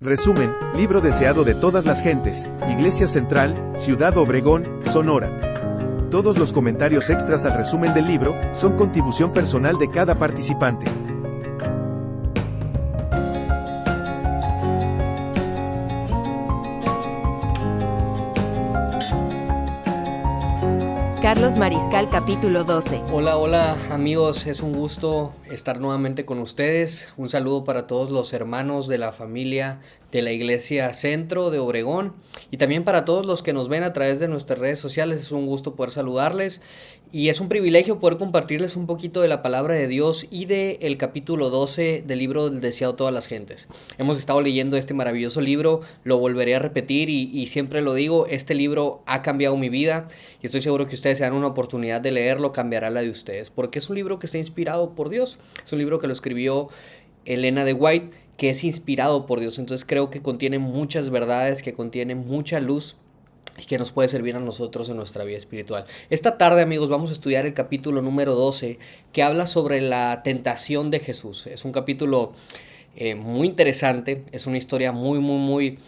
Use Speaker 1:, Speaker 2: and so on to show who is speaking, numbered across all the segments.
Speaker 1: Resumen, libro deseado de todas las gentes, Iglesia Central, Ciudad Obregón, Sonora. Todos los comentarios extras al resumen del libro son contribución personal de cada participante.
Speaker 2: Carlos Mariscal, capítulo 12.
Speaker 3: Hola amigos, es un gusto estar nuevamente con ustedes. Un saludo para todos los hermanos de la familia de la Iglesia Centro de Obregón y también para todos los que nos ven a través de nuestras redes sociales. Es un gusto poder saludarles y es un privilegio poder compartirles un poquito de la palabra de Dios y del capítulo 12 del libro del deseado de todas las gentes. Hemos estado leyendo este maravilloso libro, lo volveré a repetir y siempre lo digo, este libro ha cambiado mi vida y estoy seguro que ustedes se dan una oportunidad de leerlo, cambiará la de ustedes, porque es un libro que está inspirado por Dios, es un libro que lo escribió Elena de White, que es inspirado por Dios, entonces creo que contiene muchas verdades, que contiene mucha luz y que nos puede servir a nosotros en nuestra vida espiritual. Esta tarde, amigos, vamos a estudiar el capítulo número 12, que habla sobre la tentación de Jesús. Es un capítulo muy interesante, es una historia muy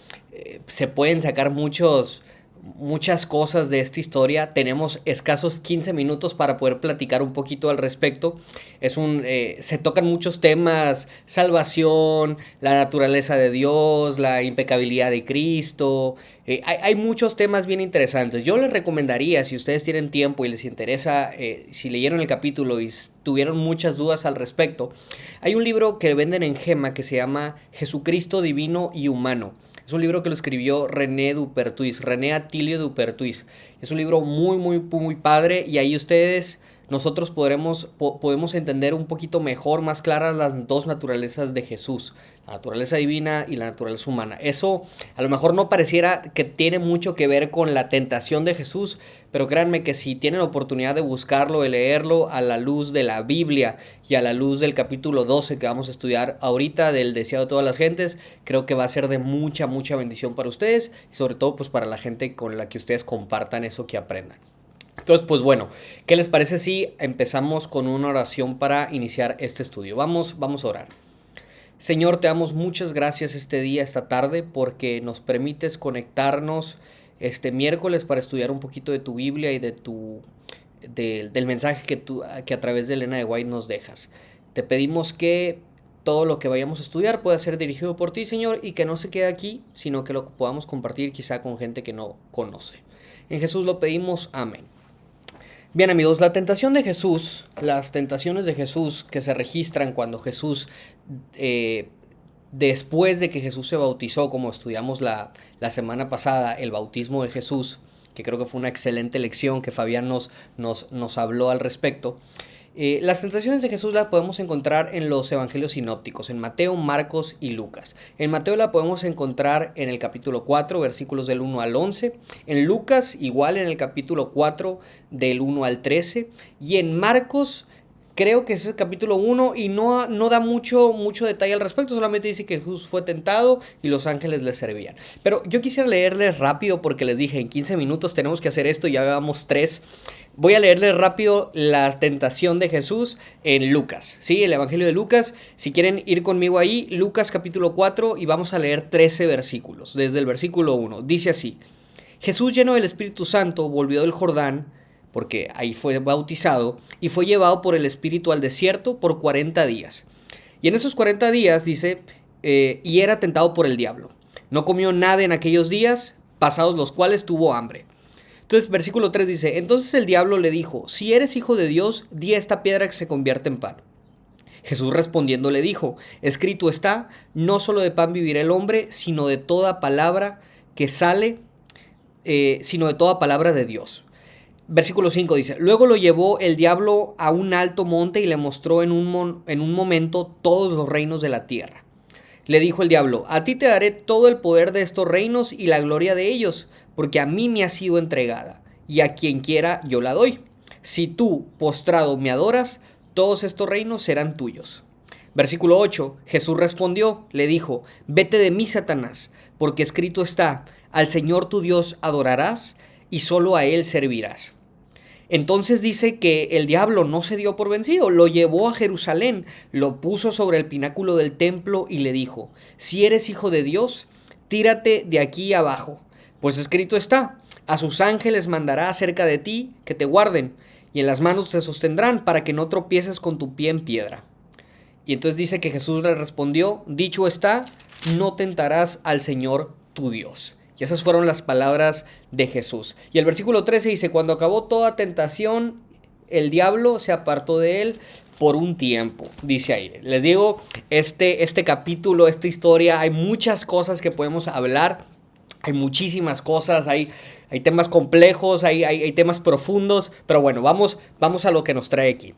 Speaker 3: se pueden sacar muchas cosas de esta historia. Tenemos escasos 15 minutos para poder platicar un poquito al respecto. Se tocan muchos temas: salvación, la naturaleza de Dios, la impecabilidad de Cristo. Hay muchos temas bien interesantes. Yo les recomendaría, si ustedes tienen tiempo y les interesa, si leyeron el capítulo y tuvieron muchas dudas al respecto, hay un libro que venden en Gema que se llama Jesucristo Divino y Humano. Es un libro que lo escribió René Atilio Dupertuis. Es un libro muy padre y ahí nosotros podemos entender un poquito mejor, más claras las dos naturalezas de Jesús, la naturaleza divina y la naturaleza humana. Eso a lo mejor no pareciera que tiene mucho que ver con la tentación de Jesús, pero créanme que si tienen la oportunidad de buscarlo, de leerlo a la luz de la Biblia y a la luz del capítulo 12 que vamos a estudiar ahorita del deseado de todas las gentes, creo que va a ser de mucha bendición para ustedes y sobre todo pues para la gente con la que ustedes compartan eso que aprendan. Entonces, pues bueno, ¿qué les parece si empezamos con una oración para iniciar este estudio? Vamos a orar. Señor, te damos muchas gracias este día, esta tarde, porque nos permites conectarnos este miércoles para estudiar un poquito de tu Biblia y del mensaje que a través de Elena de White nos dejas. Te pedimos que todo lo que vayamos a estudiar pueda ser dirigido por ti, Señor, y que no se quede aquí, sino que lo podamos compartir quizá con gente que no conoce. En Jesús lo pedimos, amén. Bien, amigos, las tentaciones de Jesús que se registran cuando Jesús, después de que Jesús se bautizó, como estudiamos la semana pasada, el bautismo de Jesús, que creo que fue una excelente lección que Fabián nos habló al respecto. Las tentaciones de Jesús las podemos encontrar en los evangelios sinópticos, en Mateo, Marcos y Lucas. En Mateo la podemos encontrar en el capítulo 4, versículos del 1 al 11. En Lucas, igual en el capítulo 4, del 1 al 13. Y en Marcos, creo que ese es el capítulo 1 y no da mucho detalle al respecto, solamente dice que Jesús fue tentado y los ángeles le servían. Pero yo quisiera leerles rápido porque les dije, en 15 minutos tenemos que hacer esto, ya llevamos 3. Voy a leerles rápido la tentación de Jesús en Lucas, ¿sí? El Evangelio de Lucas. Si quieren ir conmigo ahí, Lucas capítulo 4 y vamos a leer 13 versículos, desde el versículo 1. Dice así: Jesús, lleno del Espíritu Santo, volvió del Jordán, porque ahí fue bautizado, y fue llevado por el Espíritu al desierto por 40 días. Y en esos 40 días, dice, y era tentado por el diablo. No comió nada en aquellos días, pasados los cuales tuvo hambre. Entonces, versículo 3 dice: Entonces el diablo le dijo: Si eres hijo de Dios, di a esta piedra que se convierta en pan. Jesús respondiendo le dijo: Escrito está, no solo de pan vivirá el hombre, sino de toda palabra de Dios. Versículo 5 dice: Luego lo llevó el diablo a un alto monte y le mostró en un momento todos los reinos de la tierra. Le dijo el diablo: A ti te daré todo el poder de estos reinos y la gloria de ellos, porque a mí me ha sido entregada, y a quien quiera yo la doy. Si tú, postrado, me adoras, todos estos reinos serán tuyos. Versículo 8, Jesús respondió, le dijo: Vete de mí, Satanás, porque escrito está: Al Señor tu Dios adorarás, y solo a Él servirás. Entonces dice que el diablo no se dio por vencido, lo llevó a Jerusalén, lo puso sobre el pináculo del templo y le dijo: si eres hijo de Dios, tírate de aquí abajo, pues escrito está: a sus ángeles mandará acerca de ti que te guarden, y en las manos te sostendrán para que no tropieces con tu pie en piedra. Y entonces dice que Jesús le respondió: dicho está, no tentarás al Señor tu Dios. Y esas fueron las palabras de Jesús. Y el versículo 13 dice: cuando acabó toda tentación, el diablo se apartó de él por un tiempo, dice ahí. Les digo, este capítulo, esta historia, hay muchas cosas que podemos hablar. Hay muchísimas cosas, hay temas complejos, hay temas profundos. Pero bueno, vamos a lo que nos trae aquí.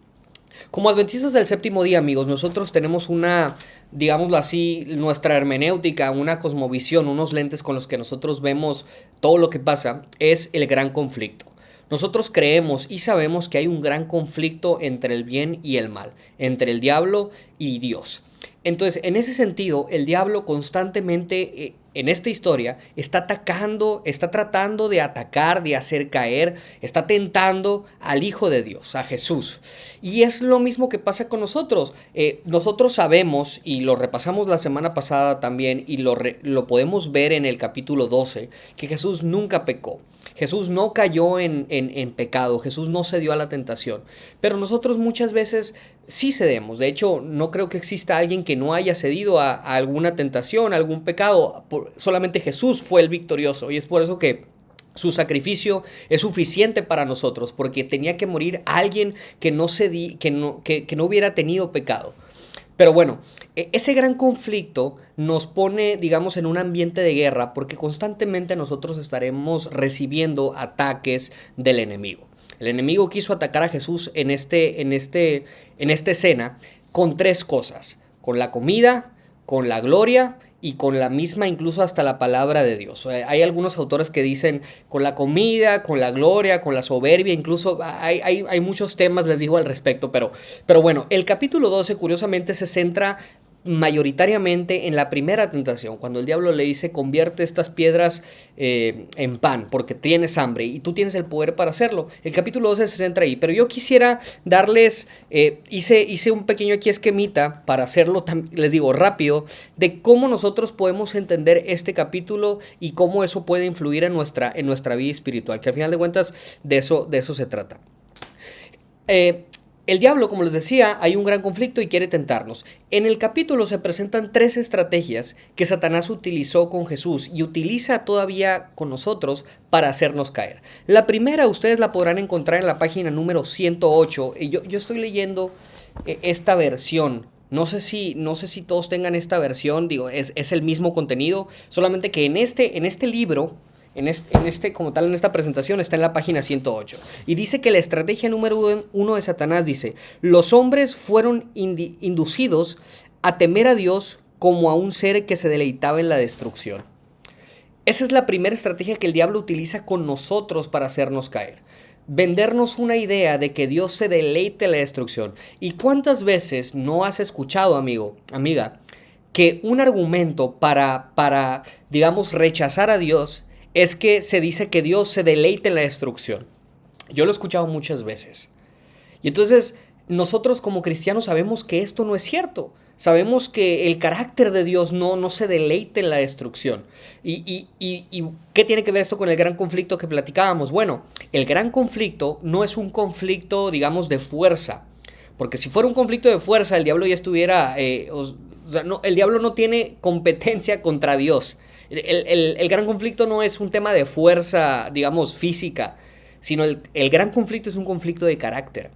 Speaker 3: Como adventistas del séptimo día, amigos, nosotros tenemos una, digámoslo así, nuestra hermenéutica, una cosmovisión, unos lentes con los que nosotros vemos todo lo que pasa, es el gran conflicto. Nosotros creemos y sabemos que hay un gran conflicto entre el bien y el mal, entre el diablo y Dios. Entonces, en ese sentido, el diablo constantemente en esta historia está atacando, está tratando de atacar, de hacer caer, está tentando al Hijo de Dios, a Jesús. Y es lo mismo que pasa con nosotros. Nosotros sabemos, y lo repasamos la semana pasada también, y lo podemos ver en el capítulo 12, que Jesús nunca pecó. Jesús no cayó en pecado, Jesús no cedió a la tentación, pero nosotros muchas veces sí cedemos. De hecho, no creo que exista alguien que no haya cedido a alguna tentación, a algún pecado. Solamente Jesús fue el victorioso, y es por eso que su sacrificio es suficiente para nosotros, porque tenía que morir alguien que no hubiera tenido pecado. Pero bueno, ese gran conflicto nos pone, digamos, en un ambiente de guerra, porque constantemente nosotros estaremos recibiendo ataques del enemigo. El enemigo quiso atacar a Jesús en esta escena con tres cosas: con la comida, con la gloria y con la misma, incluso hasta la palabra de Dios. Hay algunos autores que dicen con la comida, con la gloria, con la soberbia, incluso hay muchos temas, les digo, al respecto, pero bueno, el capítulo 12 curiosamente se centra mayoritariamente en la primera tentación, cuando el diablo le dice: convierte estas piedras en pan porque tienes hambre y tú tienes el poder para hacerlo. El capítulo 12 se centra ahí, pero yo quisiera darles, hice un pequeño aquí esquemita para hacerlo, les digo, rápido, de cómo nosotros podemos entender este capítulo y cómo eso puede influir en nuestra vida espiritual, que al final de cuentas de eso se trata. El diablo, como les decía, hay un gran conflicto y quiere tentarnos. En el capítulo se presentan tres estrategias que Satanás utilizó con Jesús y utiliza todavía con nosotros para hacernos caer. La primera ustedes la podrán encontrar en la página número 108. Yo estoy leyendo esta versión. No sé si todos tengan esta versión, digo, es el mismo contenido, solamente que en este libro, como tal, en esta presentación está en la página 108. Y dice que la estrategia número 1 de Satanás dice: los hombres fueron inducidos a temer a Dios como a un ser que se deleitaba en la destrucción. Esa es la primera estrategia que el diablo utiliza con nosotros para hacernos caer. Vendernos una idea de que Dios se deleite en la destrucción. ¿Y cuántas veces no has escuchado, amigo, amiga, que un argumento para digamos, rechazar a Dios es que se dice que Dios se deleita en la destrucción? Yo lo he escuchado muchas veces. Y entonces nosotros como cristianos sabemos que esto no es cierto. Sabemos que el carácter de Dios no se deleita en la destrucción. ¿Y qué tiene que ver esto con el gran conflicto que platicábamos? Bueno, el gran conflicto no es un conflicto, digamos, de fuerza. Porque si fuera un conflicto de fuerza, el diablo ya estuviera... el diablo no tiene competencia contra Dios. El gran conflicto no es un tema de fuerza, digamos, física, sino el gran conflicto es un conflicto de carácter.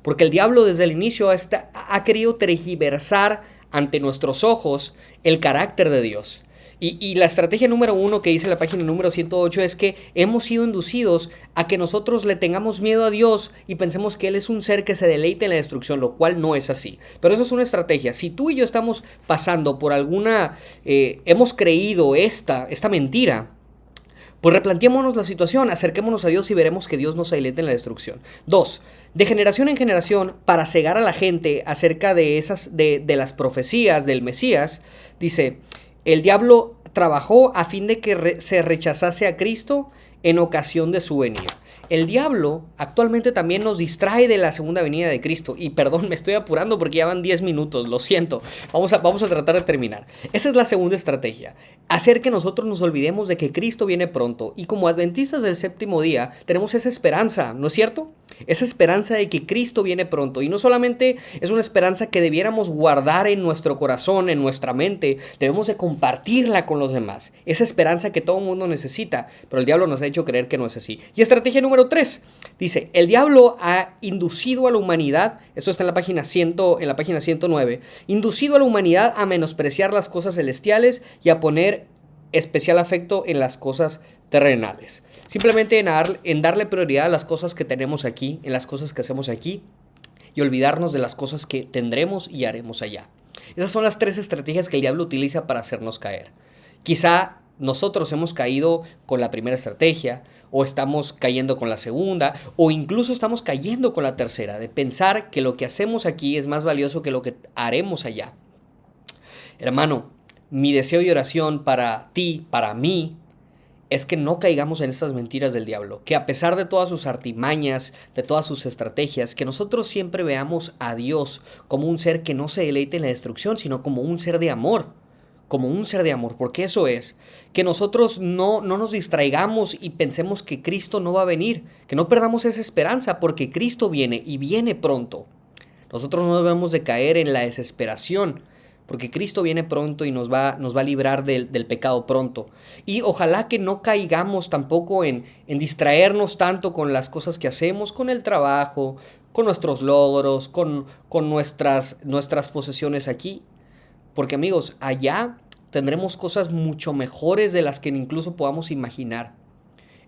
Speaker 3: Porque el diablo desde el inicio ha querido tergiversar ante nuestros ojos el carácter de Dios. Y la estrategia número 1 que dice la página número 108 es que hemos sido inducidos a que nosotros le tengamos miedo a Dios y pensemos que Él es un ser que se deleita en la destrucción, lo cual no es así. Pero eso es una estrategia. Si tú y yo estamos pasando por hemos creído esta mentira, pues replanteémonos la situación, acerquémonos a Dios y veremos que Dios no se deleita en la destrucción. 2. De generación en generación, para cegar a la gente acerca de las profecías del Mesías, dice: el diablo trabajó a fin de que se rechazase a Cristo en ocasión de su venida. El diablo actualmente también nos distrae de la segunda venida de Cristo. Y perdón, me estoy apurando porque ya van 10 minutos, lo siento. Vamos a tratar de terminar. Esa es la segunda estrategia. Hacer que nosotros nos olvidemos de que Cristo viene pronto. Y como adventistas del séptimo día, tenemos esa esperanza, ¿no es cierto? Esa esperanza de que Cristo viene pronto. Y no solamente es una esperanza que debiéramos guardar en nuestro corazón, en nuestra mente, debemos de compartirla con los demás. Esa esperanza que todo el mundo necesita, pero el diablo nos ha hecho creer que no es así. Y estrategia número 3, dice, el diablo ha inducido a la humanidad, esto está en la página 109, inducido a la humanidad a menospreciar las cosas celestiales y a poner especial afecto en las cosas terrenales. Simplemente en darle prioridad a las cosas que tenemos aquí, en las cosas que hacemos aquí, y olvidarnos de las cosas que tendremos y haremos allá. Esas son las 3 estrategias que el diablo utiliza para hacernos caer. Quizá nosotros hemos caído con la primera estrategia, o estamos cayendo con la segunda, o incluso estamos cayendo con la tercera, de pensar que lo que hacemos aquí es más valioso que lo que haremos allá. Hermano, mi deseo y oración para ti, para mí, es que no caigamos en estas mentiras del diablo, que a pesar de todas sus artimañas, de todas sus estrategias, que nosotros siempre veamos a Dios como un ser que no se deleite en la destrucción, sino como un ser de amor, porque eso es, que nosotros no nos distraigamos y pensemos que Cristo no va a venir, que no perdamos esa esperanza, porque Cristo viene y viene pronto. Nosotros no debemos de caer en la desesperación, porque Cristo viene pronto y nos va a librar del pecado pronto. Y ojalá que no caigamos tampoco en distraernos tanto con las cosas que hacemos, con el trabajo, con nuestros logros, con nuestras posesiones aquí. Porque amigos, allá tendremos cosas mucho mejores de las que incluso podamos imaginar.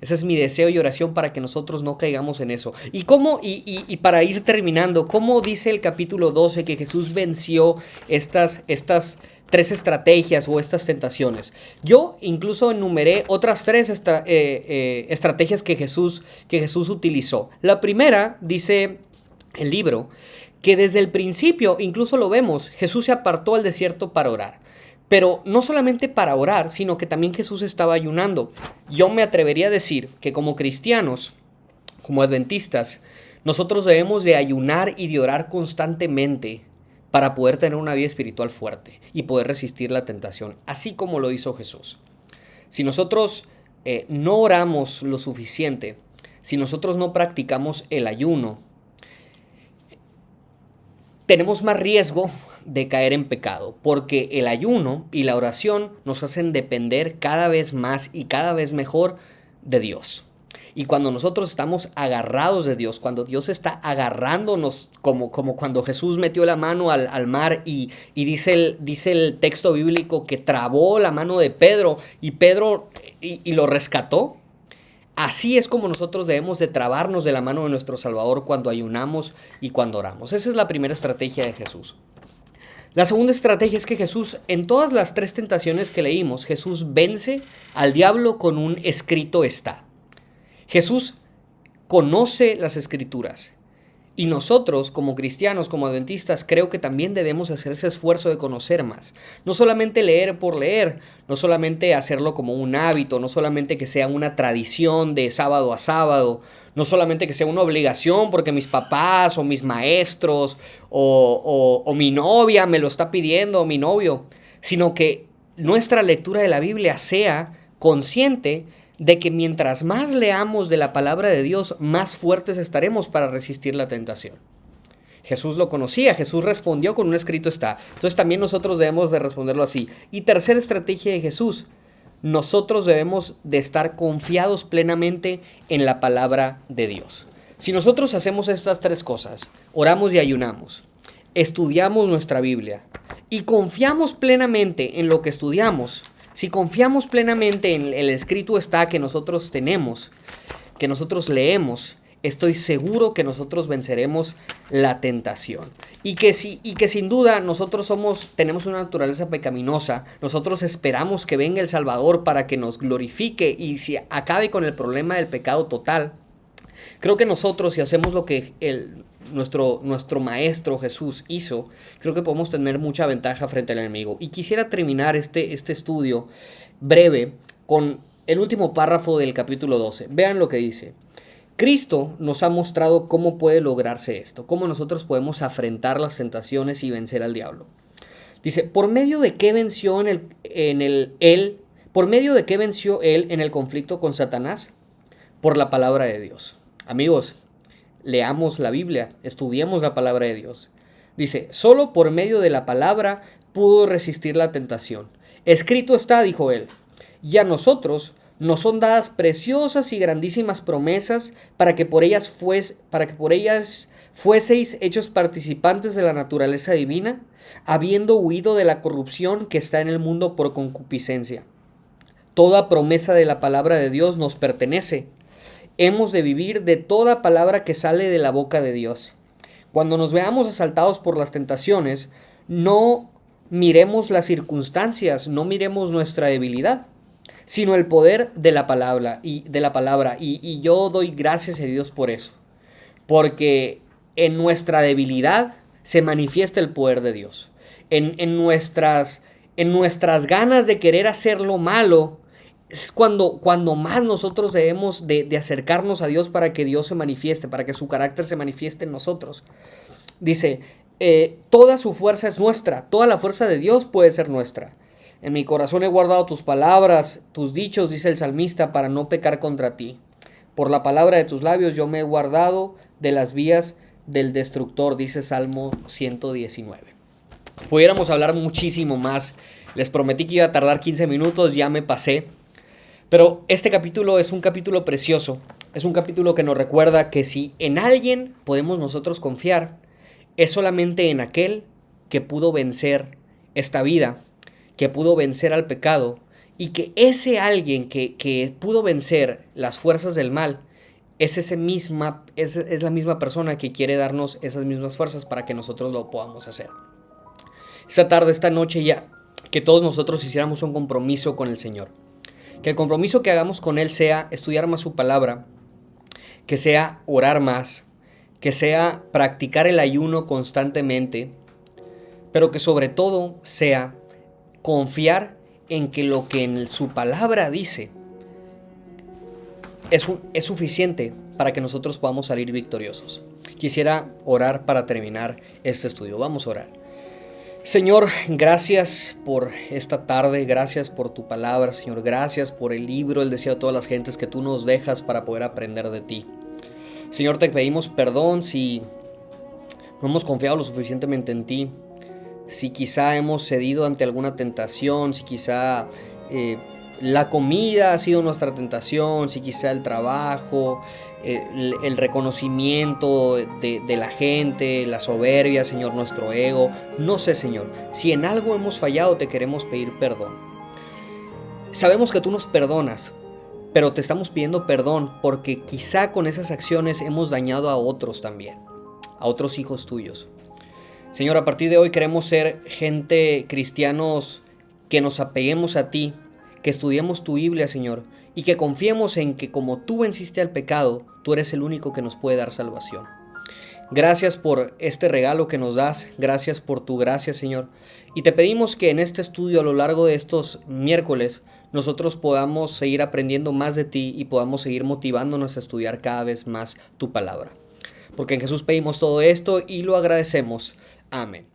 Speaker 3: Ese es mi deseo y oración para que nosotros no caigamos en eso. ¿Y cómo? Y para ir terminando, ¿cómo dice el capítulo 12 que Jesús venció estas 3 estrategias o estas tentaciones? Yo incluso enumeré otras 3 estrategias que Jesús utilizó. La primera, dice el libro, que desde el principio, incluso lo vemos, Jesús se apartó al desierto para orar. Pero no solamente para orar, sino que también Jesús estaba ayunando. Yo me atrevería a decir que como cristianos, como adventistas, nosotros debemos de ayunar y de orar constantemente para poder tener una vida espiritual fuerte y poder resistir la tentación, así como lo hizo Jesús. Si nosotros no oramos lo suficiente, si nosotros no practicamos el ayuno, tenemos más riesgo de caer en pecado, porque el ayuno y la oración nos hacen depender cada vez más y cada vez mejor de Dios. Y cuando nosotros estamos agarrados de Dios, cuando Dios está agarrándonos, como cuando Jesús metió la mano al mar y dice el texto bíblico que trabó la mano de Pedro y Pedro y lo rescató. Así es como nosotros debemos de trabarnos de la mano de nuestro Salvador cuando ayunamos y cuando oramos. Esa es la primera estrategia de Jesús. La segunda estrategia es que Jesús, en todas las 3 tentaciones que leímos, Jesús vence al diablo con un escrito está. Jesús conoce las Escrituras. Y nosotros, como cristianos, como adventistas, creo que también debemos hacer ese esfuerzo de conocer más. No solamente leer por leer, no solamente hacerlo como un hábito, no solamente que sea una tradición de sábado a sábado, no solamente que sea una obligación porque mis papás o mis maestros o mi novia me lo está pidiendo o mi novio, sino que nuestra lectura de la Biblia sea consciente de que mientras más leamos de la palabra de Dios, más fuertes estaremos para resistir la tentación. Jesús lo conocía, Jesús respondió con un escrito está. Entonces también nosotros debemos de responderlo así. Y tercera estrategia de Jesús, nosotros debemos de estar confiados plenamente en la palabra de Dios. Si nosotros hacemos estas 3 cosas, oramos y ayunamos, estudiamos nuestra Biblia y confiamos plenamente en lo que estudiamos, si confiamos plenamente en el escrito está que nosotros tenemos, que nosotros leemos, estoy seguro que nosotros venceremos la tentación. Y que sin duda nosotros tenemos una naturaleza pecaminosa, nosotros esperamos que venga el Salvador para que nos glorifique y se acabe con el problema del pecado total. Creo que nosotros, si hacemos lo que nuestro maestro Jesús hizo, creo que podemos tener mucha ventaja frente al enemigo. Y quisiera terminar este estudio breve con el último párrafo del capítulo 12. Vean lo que dice. Cristo nos ha mostrado cómo puede lograrse esto, cómo nosotros podemos afrontar las tentaciones y vencer al diablo. Dice, ¿por medio de qué venció él en el conflicto con Satanás? Por la palabra de Dios. Amigos, leamos la Biblia, estudiemos la palabra de Dios. Dice, solo por medio de la palabra pudo resistir la tentación. Escrito está, dijo él, y a nosotros nos son dadas preciosas y grandísimas promesas para que por ellas fueseis hechos participantes de la naturaleza divina, habiendo huido de la corrupción que está en el mundo por concupiscencia. Toda promesa de la palabra de Dios nos pertenece. Hemos de vivir de toda palabra que sale de la boca de Dios. Cuando nos veamos asaltados por las tentaciones, no miremos las circunstancias, no miremos nuestra debilidad, sino el poder de la palabra. Y yo doy gracias a Dios por eso. Porque en nuestra debilidad se manifiesta el poder de Dios. En nuestras ganas de querer hacer lo malo, es cuando más nosotros debemos de acercarnos a Dios para que Dios se manifieste, para que su carácter se manifieste en nosotros. Dice, toda su fuerza es nuestra, toda la fuerza de Dios puede ser nuestra. En mi corazón he guardado tus palabras, tus dichos, dice el salmista, para no pecar contra ti. Por la palabra de tus labios yo me he guardado de las vías del destructor, dice Salmo 119. Pudiéramos hablar muchísimo más. Les prometí que iba a tardar 15 minutos, ya me pasé. Pero este capítulo es un capítulo precioso. Es un capítulo que nos recuerda que si en alguien podemos nosotros confiar, es solamente en aquel que pudo vencer esta vida, que pudo vencer al pecado, y que ese alguien que pudo vencer las fuerzas del mal es la misma persona que quiere darnos esas mismas fuerzas para que nosotros lo podamos hacer. Esta tarde, esta noche ya, que todos nosotros hiciéramos un compromiso con el Señor. Que el compromiso que hagamos con Él sea estudiar más su palabra, que sea orar más, que sea practicar el ayuno constantemente, pero que sobre todo sea confiar en que lo que en su palabra dice es suficiente para que nosotros podamos salir victoriosos. Quisiera orar para terminar este estudio. Vamos a orar. Señor, gracias por esta tarde, gracias por tu palabra, Señor, gracias por el libro, el deseo de todas las gentes que tú nos dejas para poder aprender de ti. Señor, te pedimos perdón si no hemos confiado lo suficientemente en ti, si quizá hemos cedido ante alguna tentación, si quizá la comida ha sido nuestra tentación, si quizá el trabajo, el reconocimiento de la gente, la soberbia, Señor, nuestro ego. No sé, Señor, si en algo hemos fallado, te queremos pedir perdón. Sabemos que tú nos perdonas, pero te estamos pidiendo perdón porque quizá con esas acciones hemos dañado a otros también, a otros hijos tuyos. Señor, a partir de hoy queremos ser gente, cristianos, que nos apeguemos a ti, que estudiemos tu Biblia, Señor, y que confiemos en que como tú venciste al pecado, tú eres el único que nos puede dar salvación. Gracias por este regalo que nos das, gracias por tu gracia, Señor, y te pedimos que en este estudio a lo largo de estos miércoles nosotros podamos seguir aprendiendo más de ti y podamos seguir motivándonos a estudiar cada vez más tu palabra. Porque en Jesús pedimos todo esto y lo agradecemos. Amén.